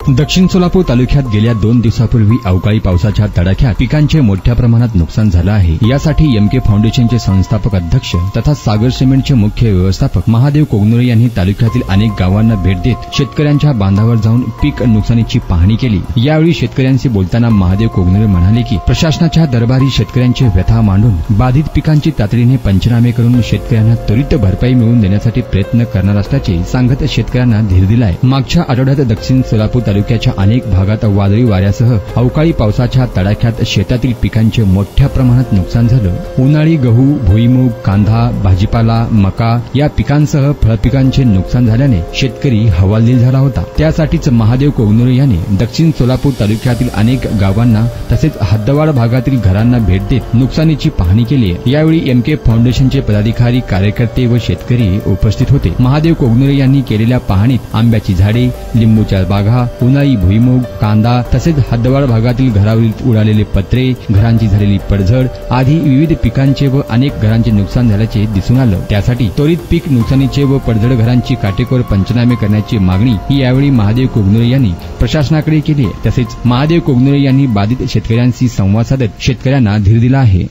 दक्षिण सोलापूर तालुक्यात गेल्या 2 दिवसापूर्वी अवकाळी पावसाच्या तडाख्यात पिकांचे मोठ्या प्रमाणात नुकसान झालं आहे। यासाठी एमके फाउंडेशनचे संस्थापक अध्यक्ष तथा सागर सिमेंटचे मुख्य व्यवस्थापक महादेव कोगनुळे यांनी तालुक्यातील अनेक गावांना भेट देत शेतकऱ्यांच्या बांधावर जाऊन पीक नुकसानीची पाहणी केली। यावेळी शेतकऱ्यांशी बोलताना महादेव कोगनुळे म्हणाले की प्रशासनाच्या दरबारी शेतकऱ्यांची व्यथा मांडून बाधित पिकांची तातडीने पंचनामे करून शेतकऱ्यांना त्वरित भरपाई मिळवून देण्यासाठी प्रयत्न करणार असल्याचे सांगत शेतकऱ्यांना धीर दिलाय। मागच्या आठवड्यात दक्षिण सोलापूर तालुक्याच्या अनेक भागात वादळी वाऱ्यासह अवकाळी पावसाच्या तडाख्यात शेतातील पिकांचे मोठ्या प्रमाणात नुकसान झालं। उन्हाळी गहू, भुईमूग, कांदा, भाजीपाला, मका या पिकांसह फळपिकांचे नुकसान झाल्याने शेतकरी हवालदिल झाला होता। त्यासाठीच महादेव कोगनुळे यांनी दक्षिण सोलापूर तालुक्यातील अनेक गावांना तसेच हद्दवाड भागातील घरांना भेट देत नुकसानीची पाहणी केली आहे। यावेळी एमके फाउंडेशनचे पदाधिकारी, कार्यकर्ते व शेतकरी उपस्थित होते। महादेव कोगनुळे यांनी केलेल्या पाहणीत आंब्याची झाडे, लिंबूच्या बागा, उन्हाळी भुईमूग, कांदा तसेच हद्दवाड भागातील घरावरील उडालेले पत्रे, घरांची झालेली पडझड आदी विविध पिकांचे व अनेक घरांचे नुकसान झाल्याचे दिसून आलं। त्यासाठी त्वरित पीक नुकसानीचे व पडझड घरांची काटेकोर पंचनामे करण्याची मागणी ही यावेळी महादेव कोगनुळे यांनी प्रशासनाकडे केली आहे। तसेच महादेव कोगनुळे यांनी बाधित शेतकऱ्यांशी संवाद साधत शेतकऱ्यांना धीर दिला आहे।